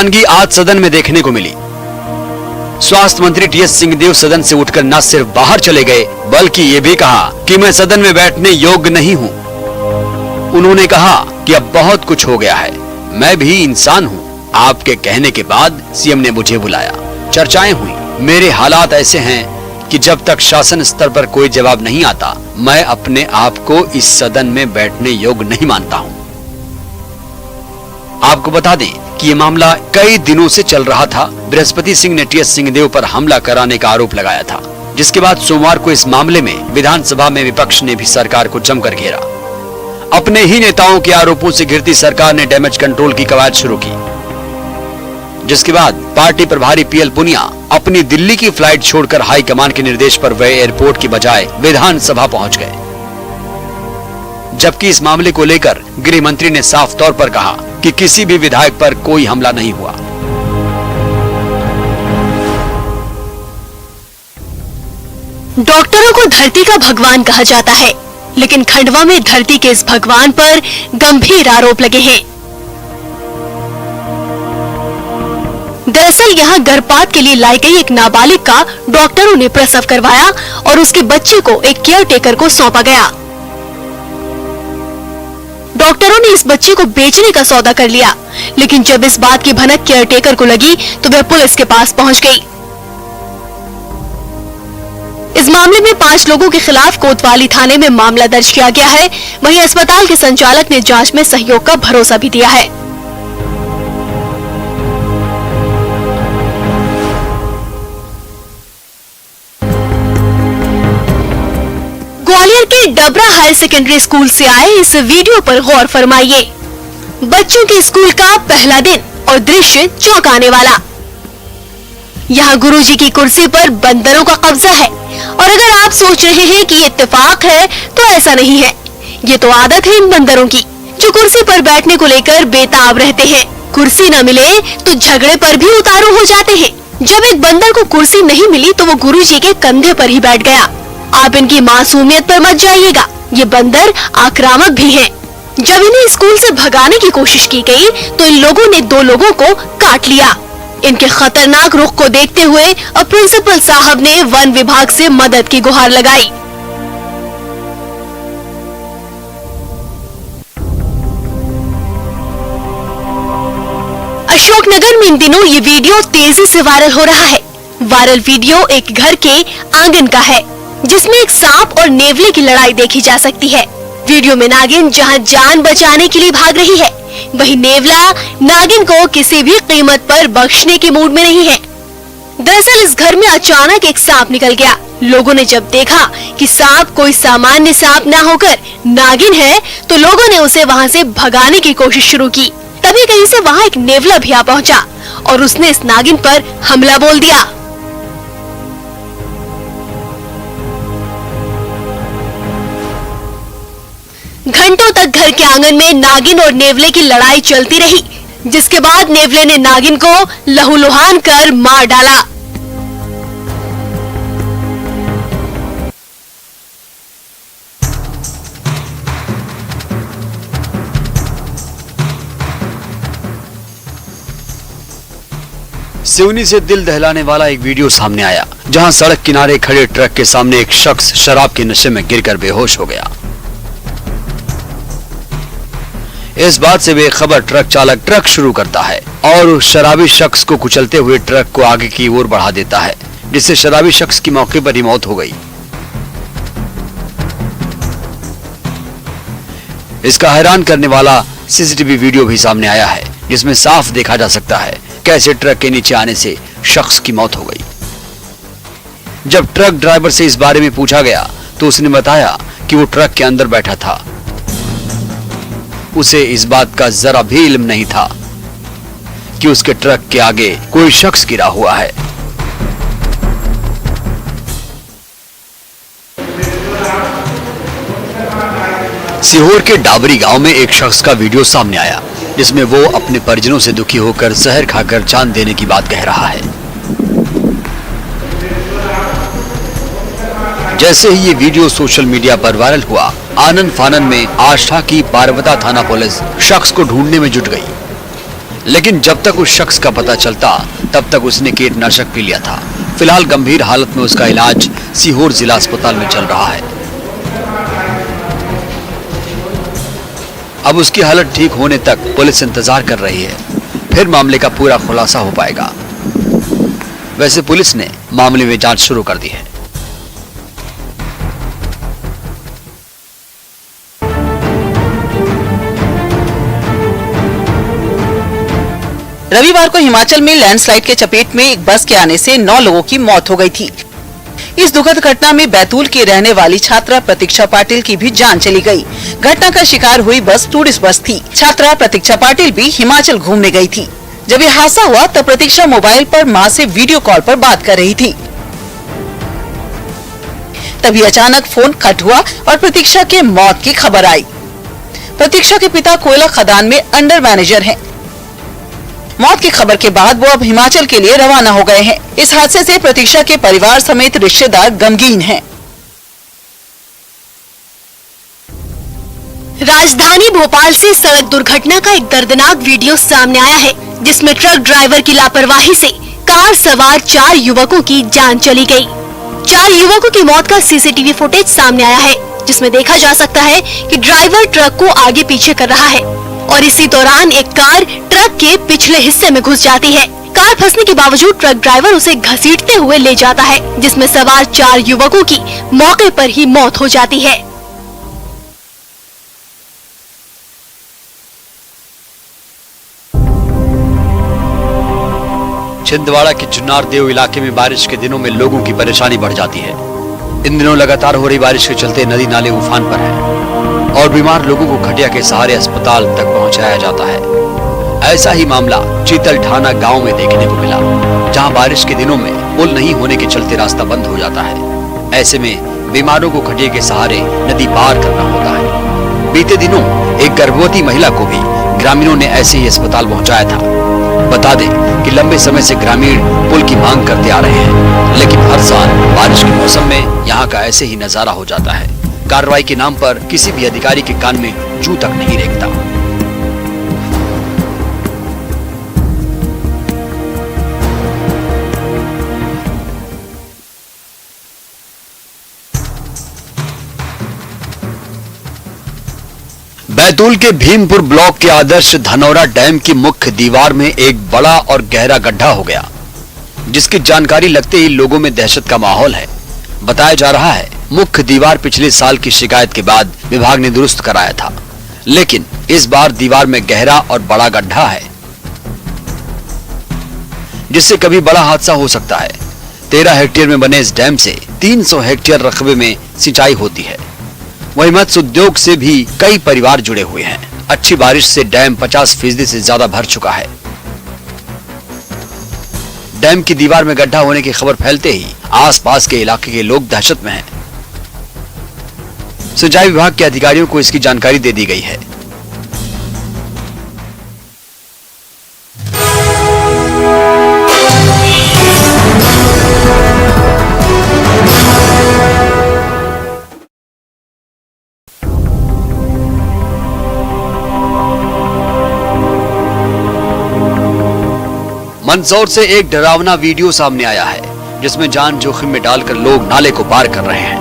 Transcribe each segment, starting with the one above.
दीवानगी आज सदन में देखने को मिली। स्वास्थ्य मंत्री टीएस सिंहदेव सदन से उठकर न सिर्फ बाहर चले गए बल्कि ये भी कहा कि मैं सदन में बैठने योग्य नहीं हूँ। उन्होंने कहा कि अब बहुत कुछ हो गया है, मैं भी इंसान हूँ। आपके कहने के बाद सीएम ने मुझे बुलाया, चर्चाएं हुई। मेरे हालात ऐसे हैं कि जब तक शासन स्तर पर कोई जवाब नहीं आता, मैं अपने आप को इस सदन में बैठने योग्य नहीं मानता हूँ। आपको बता दें कि ये मामला कई दिनों से चल रहा था। बृहस्पति सिंह ने टीएस सिंहदेव पर हमला कराने का आरोप लगाया था, जिसके बाद सोमवार को इस मामले में विधानसभा में विपक्ष ने भी सरकार को जमकर घेरा। अपने ही नेताओं के आरोपों से घिरती सरकार ने डैमेज कंट्रोल की कवायद शुरू की, जिसके बाद पार्टी प्रभारी पीएल पुनिया अपनी दिल्ली की फ्लाइट छोड़कर हाईकमान के निर्देश पर वे एयरपोर्ट की बजाय विधानसभा पहुंच गए। जबकि इस मामले को लेकर गृह मंत्री ने साफ तौर पर कहा कि किसी भी विधायक पर कोई हमला नहीं हुआ। डॉक्टरों को धरती का भगवान कहा जाता है, लेकिन खंडवा में धरती के इस भगवान पर गंभीर आरोप लगे हैं। दरअसल यहाँ गर्भपात के लिए लाई गई एक नाबालिग का डॉक्टरों ने प्रसव करवाया और उसके बच्चे को एक केयर टेकर को सौंपा गया। डॉक्टरों ने इस बच्चे को बेचने का सौदा कर लिया, लेकिन जब इस बात की भनक केयर टेकर को लगी तो वह पुलिस के पास पहुंच गई। इस मामले में 5 लोगों के खिलाफ कोतवाली थाने में मामला दर्ज किया गया है। वहीं अस्पताल के संचालक ने जांच में सहयोग का भरोसा भी दिया है। ग्वालियर के डबरा हायर सेकेंडरी स्कूल से आए इस वीडियो पर गौर फरमाइए। बच्चों के स्कूल का पहला दिन और दृश्य चौंकाने वाला। यहाँ गुरुजी की कुर्सी पर बंदरों का कब्जा है और अगर आप सोच रहे हैं कि ये इत्तेफाक है तो ऐसा नहीं है। ये तो आदत है इन बंदरों की, जो कुर्सी पर बैठने को लेकर बेताब रहते हैं। कुर्सी न मिले तो झगड़े पर भी उतारू हो जाते हैं। जब एक बंदर को कुर्सी नहीं मिली तो वो गुरुजी के कंधे पर ही बैठ गया। आप इनकी मासूमियत पर मत जाइएगा, ये बंदर आक्रामक भी हैं। जब इन्हें स्कूल से भगाने की कोशिश की गई तो इन लोगों ने 2 लोगों को काट लिया। इनके खतरनाक रुख को देखते हुए अब प्रिंसिपल साहब ने वन विभाग से मदद की गुहार लगाई। अशोकनगर में इन दिनों ये वीडियो तेजी से वायरल हो रहा है। वायरल वीडियो एक घर के आंगन का है, जिसमें एक सांप और नेवले की लड़ाई देखी जा सकती है। वीडियो में नागिन जहां जान बचाने के लिए भाग रही है, वहीं नेवला नागिन को किसी भी कीमत पर बख्शने के मूड में नहीं है। दरअसल इस घर में अचानक एक सांप निकल गया। लोगों ने जब देखा कि सांप कोई सामान्य सांप ना होकर नागिन है, तो लोगों ने उसे वहां से भगाने की कोशिश शुरू की। तभी कहीं से वहां एक नेवला भी आ पहुंचा और उसने इस नागिन पर हमला बोल दिया। घंटों तक घर के आंगन में नागिन और नेवले की लड़ाई चलती रही, जिसके बाद नेवले ने नागिन को लहूलुहान कर मार डाला। सिवनी से दिल दहलाने वाला एक वीडियो सामने आया, जहां सड़क किनारे खड़े ट्रक के सामने एक शख्स शराब के नशे में गिरकर बेहोश हो गया। इस बात से बेखबर ट्रक चालक ट्रक शुरू करता है और उस शराबी शख्स को कुचलते हुए ट्रक को आगे की ओर बढ़ा देता है, जिससे शराबी शख्स की मौके पर ही मौत हो गई। इसका हैरान करने वाला सीसीटीवी वीडियो भी सामने आया है, जिसमें साफ देखा जा सकता है कैसे ट्रक के नीचे आने से शख्स की मौत हो गई। जब ट्रक ड्राइवर से इस बारे में पूछा गया तो उसने बताया कि वो ट्रक के अंदर बैठा था। उसे इस बात का जरा भी इल्म नहीं था कि उसके ट्रक के आगे कोई शख्स गिरा हुआ है। सीहोर के डाबरी गांव में एक शख्स का वीडियो सामने आया, जिसमें वो अपने परिजनों से दुखी होकर जहर खाकर जान देने की बात कह रहा है। जैसे ही ये वीडियो सोशल मीडिया पर वायरल हुआ, आनन फानन में आष्ठा की पारवता थाना पुलिस शख्स को ढूंढने में जुट गई। लेकिन जब तक उस शख्स का पता चलता तब तक उसने कीटनाशक पी लिया था। फिलहाल गंभीर हालत में उसका इलाज सीहोर जिला अस्पताल में चल रहा है। अब उसकी हालत ठीक होने तक पुलिस इंतजार कर रही है, फिर मामले का पूरा खुलासा हो पाएगा। वैसे पुलिस ने मामले में जांच शुरू कर दी है। रविवार को हिमाचल में लैंडस्लाइड के चपेट में एक बस के आने से 9 लोगों की मौत हो गई थी। इस दुखद घटना में बैतूल की रहने वाली छात्रा प्रतीक्षा पाटिल की भी जान चली गई। घटना का शिकार हुई बस टूरिस्ट बस थी। छात्रा प्रतीक्षा पाटिल भी हिमाचल घूमने गई थी। जब ये हादसा हुआ तब प्रतीक्षा मोबाइल पर मां से वीडियो कॉल पर बात कर रही थी। तभी अचानक फोन कट हुआ और प्रतीक्षा के मौत की खबर आई। प्रतीक्षा के पिता कोयला खदान में अंडर मैनेजर हैं। मौत की खबर के बाद वो अब हिमाचल के लिए रवाना हो गए हैं। इस हादसे से प्रतीक्षा के परिवार समेत रिश्तेदार गमगीन हैं। राजधानी भोपाल से सड़क दुर्घटना का एक दर्दनाक वीडियो सामने आया है, जिसमें ट्रक ड्राइवर की लापरवाही से कार सवार 4 युवकों की जान चली गई। 4 युवकों की मौत का सीसीटीवी फुटेज सामने आया है, जिसमें देखा जा सकता है कि ड्राइवर ट्रक को आगे पीछे कर रहा है और इसी दौरान एक कार ट्रक के पिछले हिस्से में घुस जाती है। कार फंसने के बावजूद ट्रक ड्राइवर उसे घसीटते हुए ले जाता है, जिसमें सवार 4 युवकों की मौके पर ही मौत हो जाती है। छिंदवाड़ा के जुन्नार देव इलाके में बारिश के दिनों में लोगों की परेशानी बढ़ जाती है। इन दिनों लगातार हो रही बारिश के चलते नदी नाले उफान पर हैं और बीमार लोगों को खटिया के सहारे अस्पताल तक पहुंचाया जाता है। ऐसा ही मामला चीतल ढाना गांव में देखने को मिला, जहां बारिश के दिनों में पुल नहीं होने के चलते रास्ता बंद हो जाता है। ऐसे में बीमारों को खटिया के सहारे नदी पार करना होता है। बीते दिनों एक गर्भवती महिला को भी ग्रामीणों ने ऐसे ही अस्पताल पहुंचाया था। बता दें कि लंबे समय से ग्रामीण पुल की मांग करते आ रहे हैं, लेकिन हर साल बारिश के मौसम में यहाँ का ऐसे ही नजारा हो जाता है। कार्रवाई के नाम पर किसी भी अधिकारी के कान में जू तक नहीं रेंगता। बैतूल के भीमपुर ब्लॉक के आदर्श धनौरा डैम की मुख्य दीवार में एक बड़ा और गहरा गड्ढा हो गया, जिसकी जानकारी लगते ही लोगों में दहशत का माहौल है। बताया जा रहा है मुख्य दीवार पिछले साल की शिकायत के बाद विभाग ने दुरुस्त कराया था, लेकिन इस बार दीवार में गहरा और बड़ा गड्ढा है, जिससे कभी बड़ा हादसा हो सकता है। 13 हेक्टेयर में बने इस डैम से 300 हेक्टेयर रकबे में सिंचाई होती है। वहीं मत्स्य उद्योग से भी कई परिवार जुड़े हुए हैं। अच्छी बारिश से डैम 50% से ज्यादा भर चुका है। डैम की दीवार में गड्ढा होने की खबर फैलते ही आसपास के इलाके के लोग दहशत में हैं। सिंचाई विभाग के अधिकारियों को इसकी जानकारी दे दी गई है। मंदसौर से एक डरावना वीडियो सामने आया है, जिसमें जान जोखिम में डालकर लोग नाले को पार कर रहे हैं।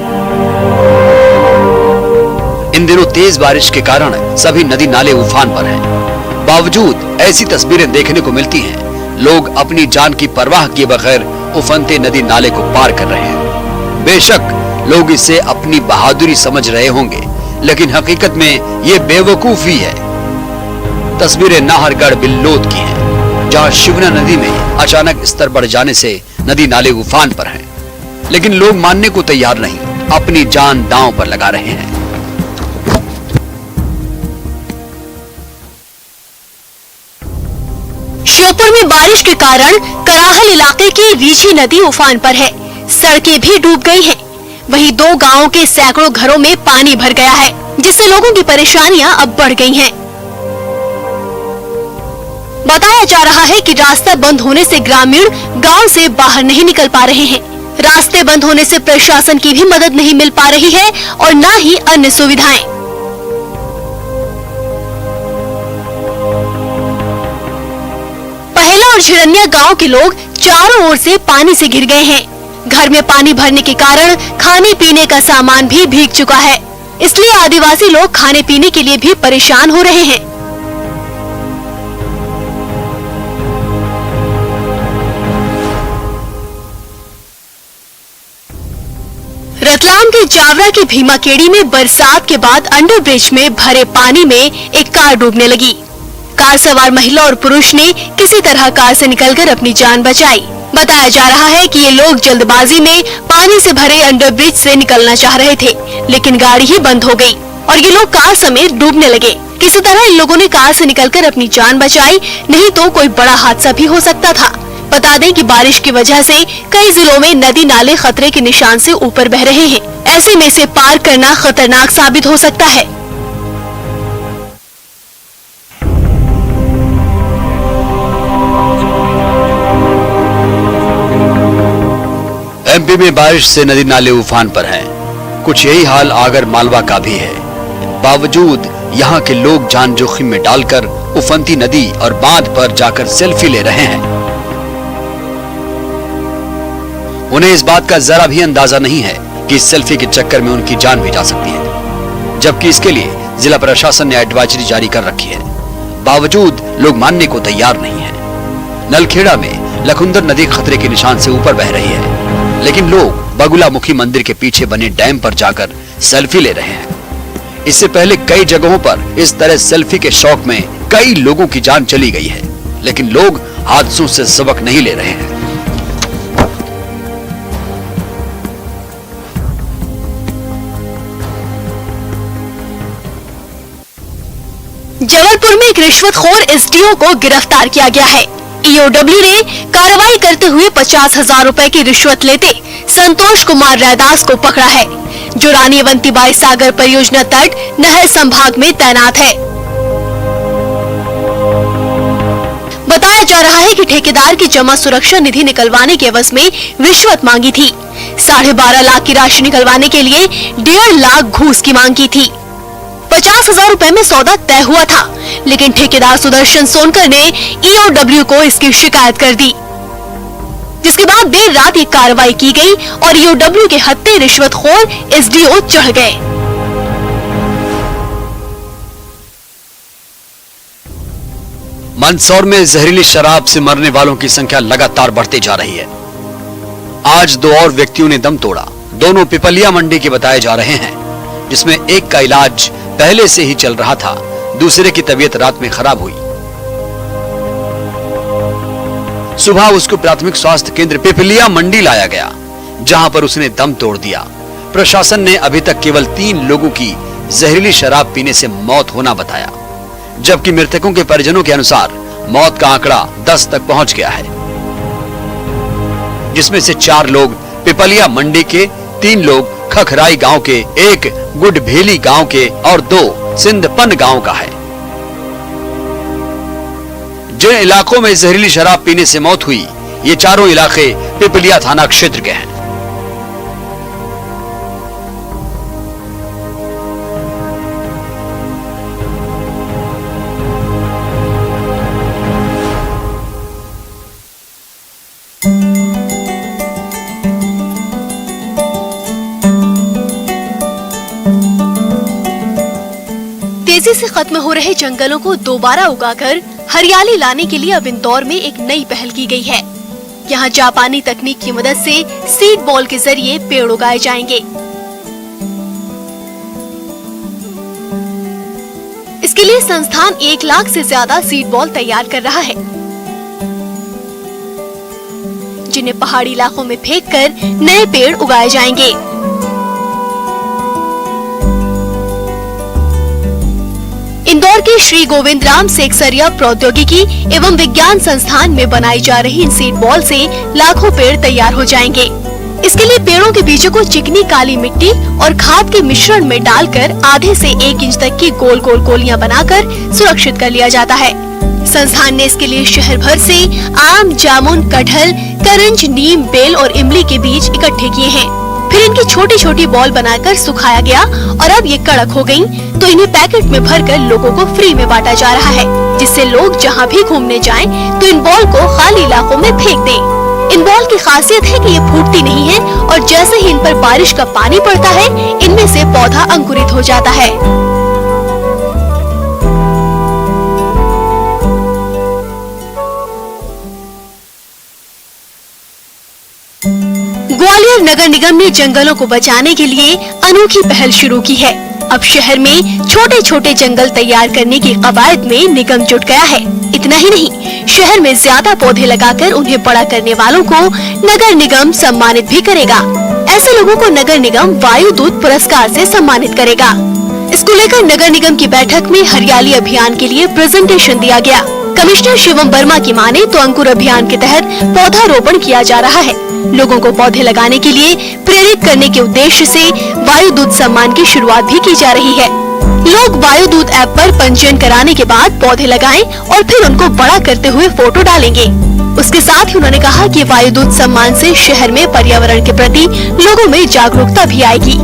इन दिनों तेज बारिश के कारण सभी नदी नाले उफान पर हैं। बावजूद ऐसी तस्वीरें देखने को मिलती हैं, लोग अपनी जान की परवाह किए बगैर उफनते नदी नाले को पार कर रहे हैं। बेशक लोग इसे अपनी बहादुरी समझ रहे होंगे, लेकिन हकीकत में ये बेवकूफी है। तस्वीरें नाहरगढ़ बिल्लोद की हैं, जहां शिवना नदी में अचानक स्तर बढ़ जाने से नदी नाले उफान पर हैं, लेकिन लोग मानने को तैयार नहीं, अपनी जान दांव पर लगा रहे हैं। श्योपुर में बारिश के कारण कराहल इलाके की रीछी नदी उफान पर है। सड़कें भी डूब गई हैं। वहीं 2 गांवों के सैकड़ों घरों में पानी भर गया है, जिससे लोगों की परेशानियां अब बढ़ गई हैं। बताया जा रहा है कि रास्ता बंद होने से ग्रामीण गांव से बाहर नहीं निकल पा रहे हैं। रास्ते बंद होने से प्रशासन की भी मदद नहीं मिल पा रही है और न ही अन्य सुविधाएं। और झिड़निया गांव के लोग चारों ओर से पानी से घिर गए हैं। घर में पानी भरने के कारण खाने पीने का सामान भी भीग चुका है, इसलिए आदिवासी लोग खाने पीने के लिए भी परेशान हो रहे हैं। रतलाम के जावरा की भीमाकेड़ी में बरसात के बाद अंडरब्रिज में भरे पानी में एक कार डूबने लगी। कार सवार महिला और पुरुष ने किसी तरह कार से निकलकर अपनी जान बचाई। बताया जा रहा है कि ये लोग जल्दबाजी में पानी से भरे अंडरब्रिज से निकलना चाह रहे थे, लेकिन गाड़ी ही बंद हो गई और ये लोग कार समेत डूबने लगे। किसी तरह इन लोगों ने कार से निकलकर अपनी जान बचाई, नहीं तो कोई बड़ा हादसा भी हो सकता था। बता दें कि बारिश की वजह से कई जिलों में नदी नाले खतरे के निशान से ऊपर बह रहे हैं। ऐसे में इसे पार करना खतरनाक साबित हो सकता है। एमपी में बारिश से नदी नाले उफान पर हैं। कुछ यही हाल आगर मालवा का भी है। बावजूद यहाँ के लोग जान जोखिम में डालकर उफनती नदी और बांध पर जाकर सेल्फी ले रहे हैं। उन्हें इस बात का जरा भी अंदाजा नहीं है कि इस सेल्फी के चक्कर में उनकी जान भी जा सकती है, जबकि इसके लिए जिला प्रशासन ने एडवाइजरी जारी कर रखी है। बावजूद लोग मानने को तैयार नहीं है। नलखेड़ा में लखुंदर नदी खतरे के निशान से ऊपर बह रही है, लेकिन लोग बगुलामुखी मंदिर के पीछे बने डैम पर जाकर सेल्फी ले रहे हैं। इससे पहले कई जगहों पर इस तरह सेल्फी के शौक में कई लोगों की जान चली गई है, लेकिन लोग हादसों से सबक नहीं ले रहे हैं। जबलपुर में एक रिश्वतखोर एसडीओ को गिरफ्तार किया गया है। ईओडब्ल्यू ने कार्रवाई करते हुए 50,000 रुपए की रिश्वत लेते संतोष कुमार रैदास को पकड़ा है, जो रानी अवंतीबाई सागर परियोजना तट नहर संभाग में तैनात है। बताया जा रहा है कि ठेकेदार की जमा सुरक्षा निधि निकलवाने के एवज में रिश्वत मांगी थी। 12.5 लाख की राशि निकलवाने के लिए 1.5 लाख घूस की मांग की थी। 50,000 रुपए में सौदा तय हुआ था, लेकिन ठेकेदार सुदर्शन सोनकर ने ईओडब्ल्यू को इसकी शिकायत कर दी, जिसके बाद देर रात ये कार्रवाई की गई और ईओडब्ल्यू के हत्थे रिश्वतखोर एसडीओ चढ़ गए। मंदसौर में जहरीली शराब से मरने वालों की संख्या लगातार बढ़ती जा रही है। आज 2 और व्यक्तियों ने दम तोड़ा। दोनों पिपलिया मंडी के बताए जा रहे हैं, जिसमें एक का इलाज पहले से ही चल रहा था, दूसरे की तबीयत रात में खराब हुई। सुबह उसको प्राथमिक स्वास्थ्य केंद्र पिपलिया मंडी लाया गया, जहां पर उसने दम तोड़ दिया। प्रशासन ने अभी तक केवल 3 लोगों की जहरीली शराब पीने से मौत होना बताया, जबकि मृतकों के परिजनों के अनुसार मौत का आंकड़ा 10 तक पहुंच गया है, जिसमें से 4 लोग पिपलिया मंडी के, 3 लोग खखराई गांव के, 1 गुडभेली गांव के और 2 सिंधपन गांव का है। जिन इलाकों में जहरीली शराब पीने से मौत हुई, ये चारों इलाके पिपलिया थाना क्षेत्र के हैं। तेजी से खत्म हो रहे जंगलों को दोबारा उगाकर हरियाली लाने के लिए अब इंदौर में एक नई पहल की गई है। यहाँ जापानी तकनीक की मदद से सीड बॉल के जरिए पेड़ उगाए जाएंगे। इसके लिए संस्थान 1 लाख से ज्यादा सीड बॉल तैयार कर रहा है, जिन्हें पहाड़ी इलाकों में फेंककर नए पेड़ उगाए जाएंगे। इंदौर के श्री गोविंदराम सेक्सरिया प्रौद्योगिकी एवं विज्ञान संस्थान में बनाई जा रही इन सीड बॉल से लाखों पेड़ तैयार हो जाएंगे। इसके लिए पेड़ों के बीजों को चिकनी काली मिट्टी और खाद के मिश्रण में डालकर आधे से 1 इंच तक की गोल गोल गोलियां बनाकर सुरक्षित कर लिया जाता है। संस्थान ने इसके लिए शहर भर से आम, जामुन, कटहल, करंज, नीम, बेल और इमली के बीज इकट्ठे किए हैं। फिर इनकी छोटी छोटी बॉल बनाकर सुखाया गया और अब ये कड़क हो गयी, तो इन्हें पैकेट में भरकर लोगों को फ्री में बांटा जा रहा है, जिससे लोग जहाँ भी घूमने जाएं तो इन बॉल को खाली इलाकों में फेंक दें। इन बॉल की खासियत है कि ये फूटती नहीं है और जैसे ही इन पर बारिश का पानी पड़ता है, इनमें से पौधा अंकुरित हो जाता है। ग्वालियर नगर निगम ने जंगलों को बचाने के लिए अनोखी पहल शुरू की है। अब शहर में छोटे छोटे जंगल तैयार करने की कवायद में निगम जुट गया है। इतना ही नहीं, शहर में ज्यादा पौधे लगाकर उन्हें बड़ा करने वालों को नगर निगम सम्मानित भी करेगा। ऐसे लोगों को नगर निगम वायु दूत पुरस्कार से सम्मानित करेगा। इसको लेकर नगर निगम की बैठक में हरियाली अभियान के लिए प्रेजेंटेशन दिया गया। कमिश्नर शिवम वर्मा की माने तो अंकुर अभियान के तहत पौधारोपण किया जा रहा है। लोगों को पौधे लगाने के लिए प्रेरित करने के उद्देश्य से वायु दूत सम्मान की शुरुआत भी की जा रही है। लोग वायु दूत ऐप पर पंजीयन कराने के बाद पौधे लगाएं और फिर उनको बड़ा करते हुए फोटो डालेंगे। उसके साथ ही उन्होंने कहा कि वायु दूत सम्मान से शहर में पर्यावरण के प्रति लोगों में जागरूकता भी आएगी।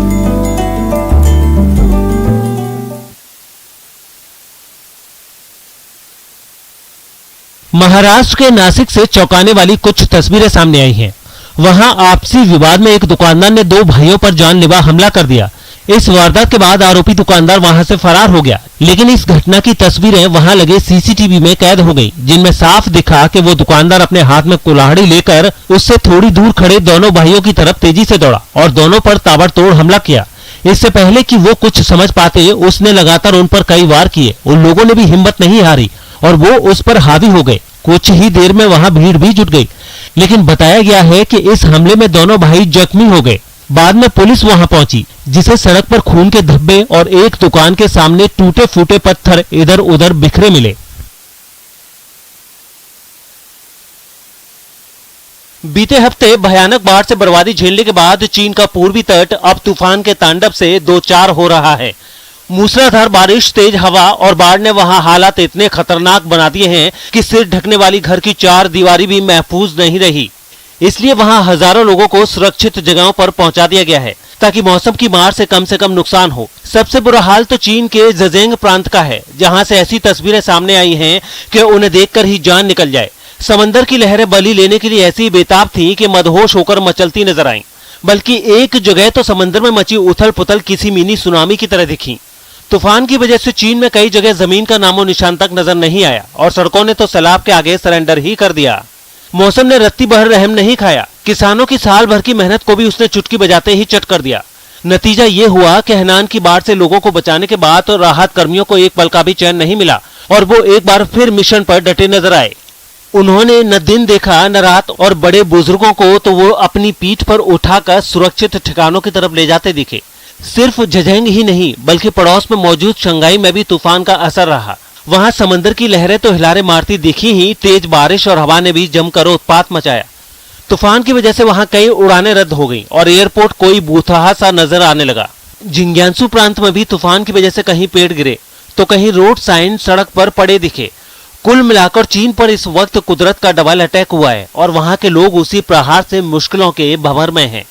महाराष्ट्र के नासिक से चौंकाने वाली कुछ तस्वीरें सामने आई हैं। वहां आपसी विवाद में एक दुकानदार ने दो भाइयों पर जानलेवा हमला कर दिया। इस वारदात के बाद आरोपी दुकानदार वहां से फरार हो गया, लेकिन इस घटना की तस्वीरें वहां लगे सीसीटीवी में कैद हो गई, जिनमें साफ दिखा कि वो दुकानदार अपने हाथ में कुल्हाड़ी लेकर उससे थोड़ी दूर खड़े दोनों भाइयों की तरफ तेजी से दौड़ा और दोनों पर ताबड़तोड़ हमला किया। इससे पहले कि वो कुछ समझ पाते, उसने लगातार उन पर कई वार किए। उन लोगों ने भी हिम्मत नहीं हारी और वो उस पर हावी हो गए। कुछ ही देर में वहां भीड़ भी जुट गई, लेकिन बताया गया है कि इस हमले में दोनों भाई जख्मी हो गए। बाद में पुलिस वहां पहुंची, जिसे सड़क पर खून के धब्बे और एक दुकान के सामने टूटे फूटे पत्थर इधर उधर बिखरे मिले। बीते हफ्ते भयानक बाढ़ से बर्बादी झेलने के बाद चीन का पूर्वी तट अब तूफान के तांडव से दो चार हो रहा है। मूसलाधार बारिश, तेज हवा और बाढ़ ने वहां हालात इतने खतरनाक बना दिए हैं कि सिर ढकने वाली घर की चार दीवारी भी महफूज नहीं रही। इसलिए वहां हजारों लोगों को सुरक्षित जगहों पर पहुंचा दिया गया है, ताकि मौसम की मार से कम नुकसान हो। सबसे बुरा हाल तो चीन के ज़ेजिंग प्रांत का है, जहां से ऐसी तस्वीरें सामने आई हैं कि उन्हें देखकर ही जान निकल जाए। समंदर की लहरें बलि लेने के लिए ऐसी बेताब थी कि मदहोश होकर मचलती नजर आईं। बल्कि एक जगह तो समंदर में मची उथल पुथल किसी मिनी सुनामी की तरह दिखी। तूफान की वजह से चीन में कई जगह जमीन का नामो निशान तक नजर नहीं आया और सड़कों ने तो सैलाब के आगे सरेंडर ही कर दिया। मौसम ने रत्ती भर रहम नहीं खाया। किसानों की साल भर की मेहनत को भी उसने चुटकी बजाते ही चट कर दिया। नतीजा ये हुआ कि हेनान की बाढ़ से लोगों को बचाने के बाद तो राहत कर्मियों को एक पल का भी चैन नहीं मिला और वो एक बार फिर मिशन पर डटे नजर आए। उन्होंने न दिन देखा न रात और बड़े बुजुर्गों को तो वो अपनी पीठ पर उठाकर सुरक्षित ठिकानों की तरफ ले जाते दिखे। सिर्फ ज़ेजिंग ही नहीं, बल्कि पड़ोस में मौजूद शंघाई में भी तूफान का असर रहा। वहां समंदर की लहरें तो हिलारे मारती दिखी ही, तेज बारिश और हवा ने भी जमकर उत्पात मचाया। तूफान की वजह से वहां कई उड़ानें रद्द हो गईं और एयरपोर्ट कोई भूतहा सा नजर आने लगा। जिंग्यांसू प्रांत में भी तूफान की वजह से कहीं पेड़ गिरे तो कहीं रोड साइन सड़क पर पड़े दिखे। कुल मिलाकर चीन पर इस वक्त कुदरत का डबल अटैक हुआ है और वहां के लोग उसी प्रहार से मुश्किलों के भंवर में हैं।